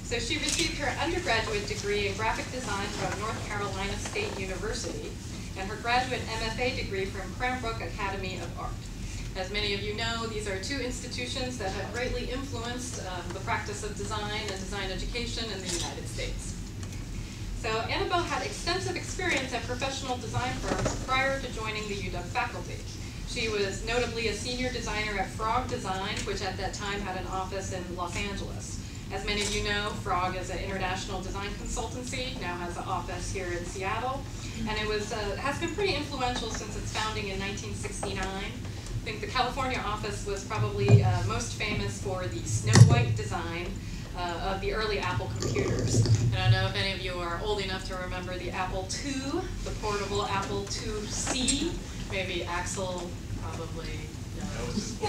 So she received her undergraduate degree in graphic design from North Carolina State University and her graduate MFA degree from Cranbrook Academy of Art. As many of you know, these are two institutions that have greatly influenced the practice of design and design education in the United States. So Annabelle had extensive experience at professional design firms prior to joining the UW faculty. She was notably a senior designer at Frog Design, which at that time had an office in Los Angeles. As many of you know, Frog is an international design consultancy, now has an office here in Seattle, and it has been pretty influential since its founding in 1969. I think the California office was probably most famous for the Snow White design of the early Apple computers. And I don't know if any of you are old enough to remember the Apple II, the portable Apple IIc. Maybe Axel probably knows.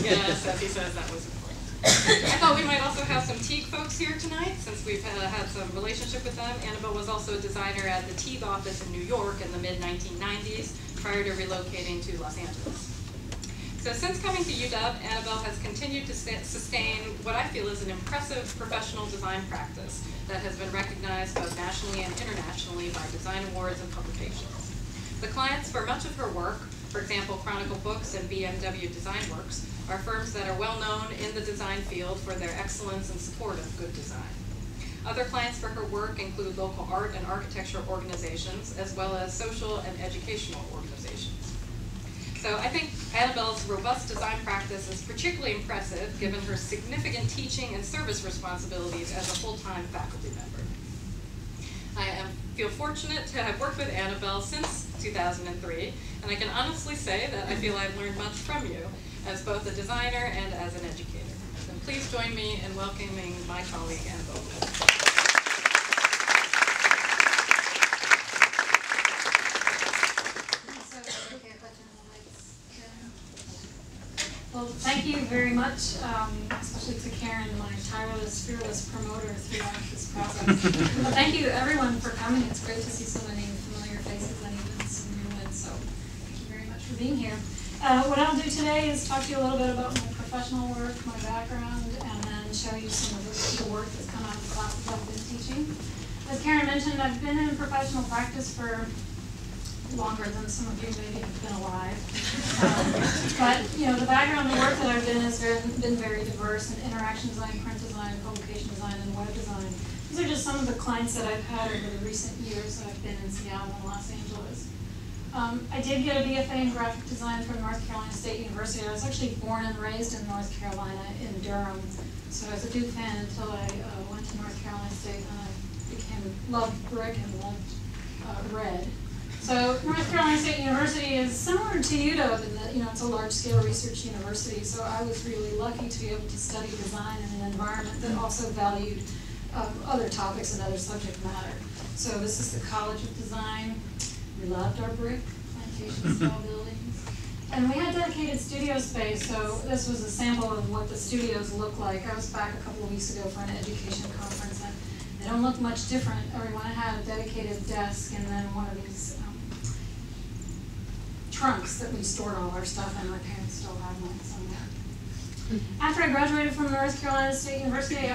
Yes, as he says, that was important. I thought we might also have some Teague folks here tonight, since we've had some relationship with them. Annabelle was also a designer at the Teague office in New York in the mid-1990s, prior to relocating to Los Angeles. So since coming to UW, Annabelle has continued to sustain what I feel is an impressive professional design practice that has been recognized both nationally and internationally by design awards and publications. The clients for much of her work, for example, Chronicle Books and BMW Design Works, are firms that are well known in the design field for their excellence and support of good design. Other clients for her work include local art and architecture organizations, as well as social and educational organizations. So I think Annabelle's robust design practice is particularly impressive given her significant teaching and service responsibilities as a full-time faculty member. I feel fortunate to have worked with Annabelle since 2003, and I can honestly say that I feel I've learned much from you as both a designer and as an educator. So please join me in welcoming my colleague, Annabelle. Well, thank you very much, especially to Karen, my tireless, fearless promoter throughout this process. Well, thank you, everyone, for coming. It's great to see so many familiar faces and even some new ones, so thank you very much for being here. What I'll do today is talk to you a little bit about my professional work, my background, and then show you some of the work that's come out of the classes I've been teaching. As Karen mentioned, I've been in professional practice for longer than some of you maybe have been alive. But you know, the background of the work that I've been has been very diverse in interaction design, print design, publication design, and web design. These are just some of the clients that I've had over the recent years that I've been in Seattle and Los Angeles. I did get a BFA in graphic design from North Carolina State University. I was actually born and raised in North Carolina in Durham. So I was a Duke fan until I went to North Carolina State, and I loved brick and loved red. So North Carolina State University is similar to UW in that, you know, it's a large-scale research university. So I was really lucky to be able to study design in an environment that also valued other topics and other subject matter. So this is the College of Design. We loved our brick plantation-style buildings. And we had dedicated studio space, so this was a sample of what the studios look like. I was back a couple of weeks ago for an education conference, and they don't look much different. Everyone had a dedicated desk and then one of these trunks that we stored all our stuff in. My parents still have one somewhere. After I graduated from North Carolina State University,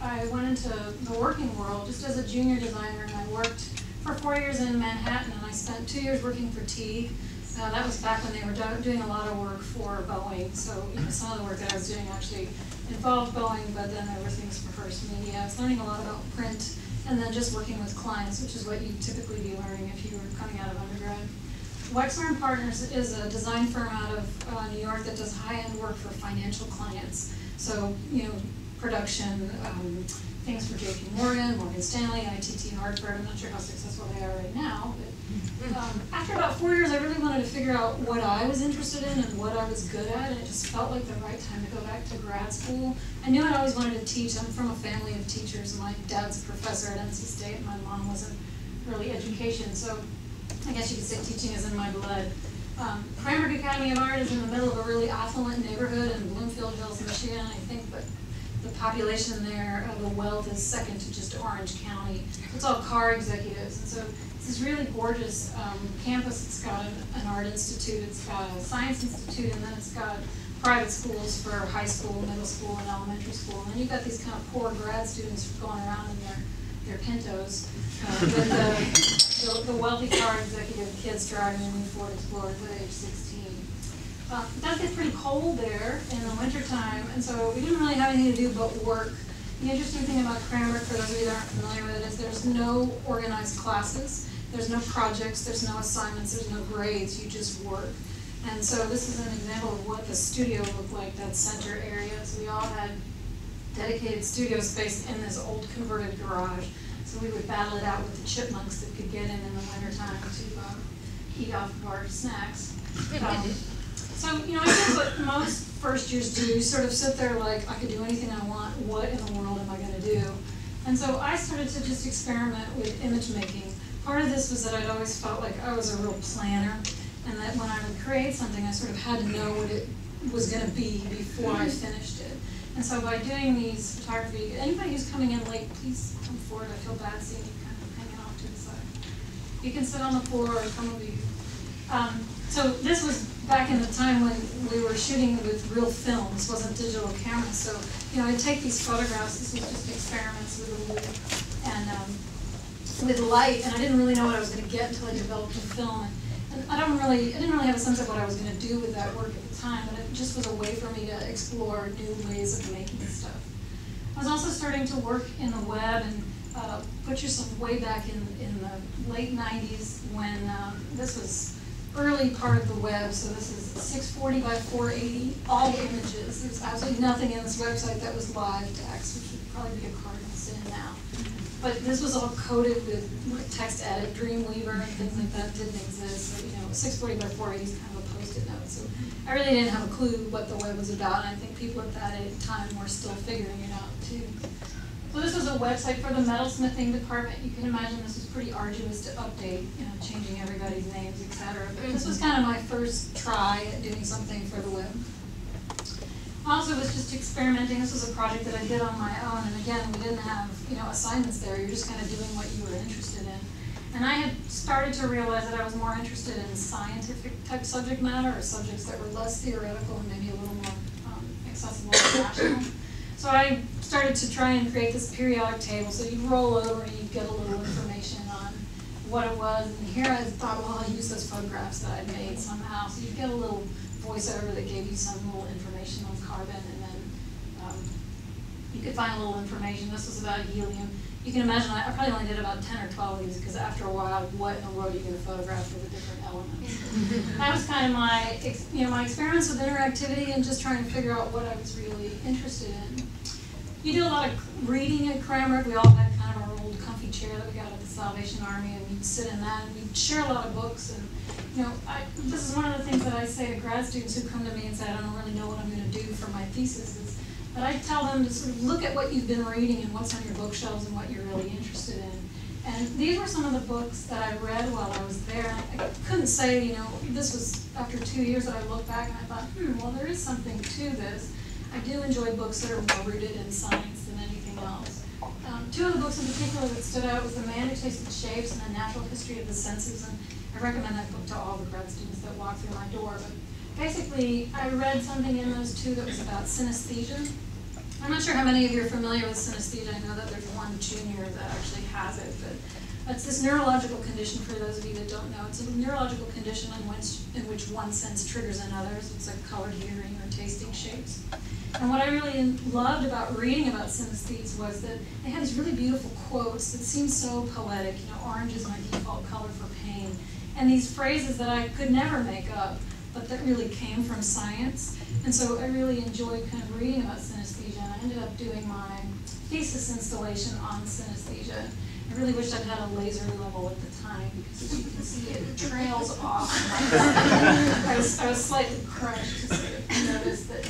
I went into the working world just as a junior designer, and I worked for 4 years in Manhattan, and I spent 2 years working for Teague. That was back when they were doing a lot of work for Boeing. So you know, some of the work that I was doing actually involved Boeing, but then there were things for First Media. I was learning a lot about print, and then just working with clients, which is what you'd typically be learning if you were coming out of undergrad. Wexler & Partners is a design firm out of New York that does high-end work for financial clients. So, you know, production, things for JP Morgan, Morgan Stanley, ITT Hartford. I'm not sure how successful they are right now. But after about 4 years, I really wanted to figure out what I was interested in and what I was good at, and it just felt like the right time to go back to grad school. I knew I always wanted to teach. I'm from a family of teachers. My dad's a professor at NC State, and my mom was in early education. So I guess you could say teaching is in my blood. Cranbrook Academy of Art is in the middle of a really affluent neighborhood in Bloomfield Hills, Michigan, I think, but the population there, the wealth is second to just Orange County. It's all car executives, and so it's this really gorgeous campus. It's got an art institute, it's got a science institute, and then it's got private schools for high school, middle school, and elementary school. And then you've got these kind of poor grad students going around in their Pintos with the wealthy car executive kids driving in Ford Explorers at age 16. It does get pretty cold there in the wintertime, and so we didn't really have anything to do but work. The interesting thing about Cranbrook, for those of you that aren't familiar with it, is there's no organized classes, there's no projects, there's no assignments, there's no grades, you just work. And so this is an example of what the studio looked like, that center area. So we all had dedicated studio space in this old converted garage. So we would battle it out with the chipmunks that could get in the wintertime to eat off of our snacks. So, you know, I think what most first years do, you sort of sit there like, I could do anything I want, what in the world am I going to do? And so I started to just experiment with image making. Part of this was that I'd always felt like I was a real planner, and that when I would create something, I sort of had to know what it was going to be before I finished it. And so by doing these photography, anybody who's coming in late, please come forward. I feel bad seeing you kind of hanging off to the side. You can sit on the floor or come over here. So this was back in the time when we were shooting with real film. This wasn't digital cameras. So, you know, I'd take these photographs. This was just experiments with a loop and with light, and I didn't really know what I was going to get until I developed a film. And I didn't really have a sense of what I was going to do with that work at the time, but it just was a way for me to explore new ways of making stuff. I was also starting to work in the web and put yourself way back in the late 90s when this was early part of the web. So this is 640 by 480, all images. There's absolutely nothing in this website that was live text, which would probably be a cardinal sin now. But this was all coded with text edit, Dreamweaver, and things like that didn't exist. So, you know, 640 by 480 is kind of a post-it note. So I really didn't have a clue what the web was about, and I think people at that time were still figuring it out too. So this was a website for the metalsmithing department. You can imagine this was pretty arduous to update, you know, changing everybody's names, etc. But this was kind of my first try at doing something for the web. Also was just experimenting. This was a project that I did on my own, and again, we didn't have, you know, assignments there. You're just kind of doing what you were interested in. And I had started to realize that I was more interested in scientific type subject matter, or subjects that were less theoretical and maybe a little more accessible and rational. So I started to try and create this periodic table. So you'd roll over and you'd get a little information on what it was. And here I thought, well, I'll use those photographs that I'd made somehow. So you'd get a little voiceover that gave you some little information on carbon, and then you could find a little information. This was about helium. You can imagine I probably only did about 10 or 12 of these, because after a while, what in the world are you going to photograph for the different elements? That was kind of my, you know, my experiments with interactivity and just trying to figure out what I was really interested in. You do a lot of reading at Cranbrook. We all had kind of our old comfy chair that we got at the Salvation Army, and we'd sit in that, and we'd share a lot of books. And you know, this is one of the things that I say to grad students who come to me and say, I don't really know what I'm going to do for my thesis, is that I tell them to sort of look at what you've been reading and what's on your bookshelves and what you're really interested in. And these were some of the books that I read while I was there. I couldn't say, you know, this was after 2 years that I looked back and I thought, well, there is something to this. I do enjoy books that are more rooted in science than anything else. Two of the books in particular that stood out was The Man Who Tasted Shapes and The Natural History of the Senses. And I recommend that book to all the grad students that walk through my door. But basically, I read something in those two that was about synesthesia. I'm not sure how many of you are familiar with synesthesia. I know that there's one junior that actually has it, but it's this neurological condition, for those of you that don't know. It's a neurological condition in which one sense triggers another's. It's like colored hearing or tasting shapes. And what I really loved about reading about synesthetes was that they had these really beautiful quotes that seemed so poetic. You know, orange is my default color for pain. And these phrases that I could never make up, but that really came from science. And so I really enjoyed kind of reading about synesthesia, and I ended up doing my thesis installation on synesthesia. I really wish I'd had a laser level at the time, because as you can see, it trails off. I was slightly crushed to sort of notice that,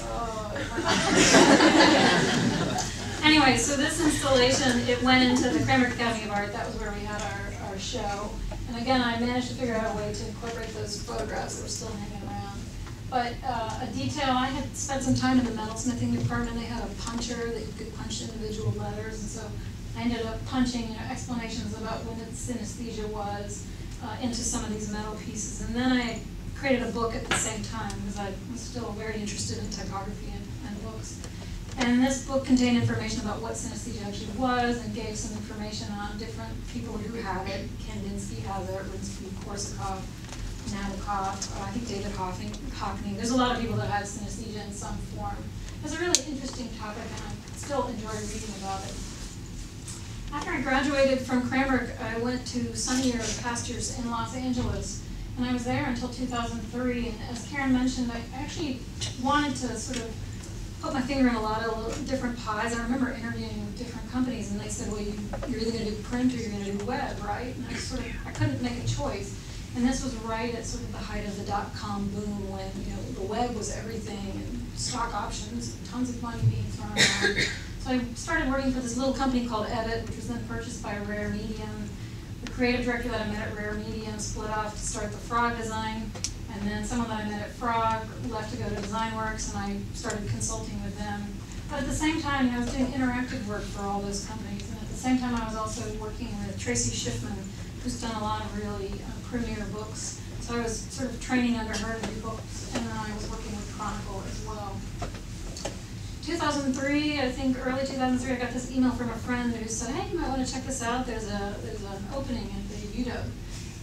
Anyway, so this installation, it went into the Cranbrook Academy of Art. That was where we had our show. And again, I managed to figure out a way to incorporate those photographs that were still hanging around. But a detail, I had spent some time in the metalsmithing department. They had a puncher that you could punch individual letters, and so I ended up punching, you know, explanations about what synesthesia was into some of these metal pieces. And then I created a book at the same time because I was still very interested in typography and books. And this book contained information about what synesthesia actually was and gave some information on different people who had it. Kandinsky has it, Rinsky-Korsakov, Nabokov, I think David Hockney. There's a lot of people that have synesthesia in some form. It's a really interesting topic, and I still enjoy reading about it. After I graduated from Cranbrook, I went to Sunnier Pastures in Los Angeles, and I was there until 2003. And as Karen mentioned, I actually wanted to sort of put my finger in a lot of different pies. I remember interviewing with different companies, and they said, well, you're either going to do print or you're going to do web, right? And I couldn't make a choice. And this was right at sort of the height of the dot-com boom when, the web was everything, and stock options, tons of money being thrown around. So I started working for this little company called Edit, which was then purchased by Rare Medium. The creative director that I met at Rare Medium split off to start the Frog design, and then someone that I met at Frog left to go to DesignWorks, and I started consulting with them. But at the same time, I was doing interactive work for all those companies, and at the same time I was also working with Tracy Schiffman, who's done a lot of really premier books. So I was sort of training under her to do books, and then I was working with Chronicle as well. 2003, I think early 2003, I got this email from a friend who said, hey, you might want to check this out. There's an opening at the UW.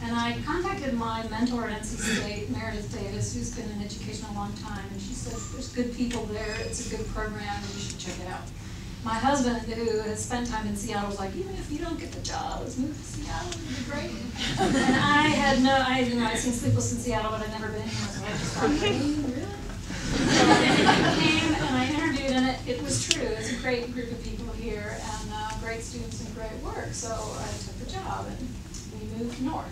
And I contacted my mentor at NC State, Meredith Davis, who's been in education a long time, and she said, there's good people there, it's a good program, and you should check it out. My husband, who has spent time in Seattle, was like, even if you don't get the job, let's move to Seattle, it'd be great. And I'd seen Sleepless in Seattle, but I'd never been here, so I just thought, really? So I came and I interviewed, and it was true. It's a great group of people here, and great students and great work. So I took the job, and we moved north.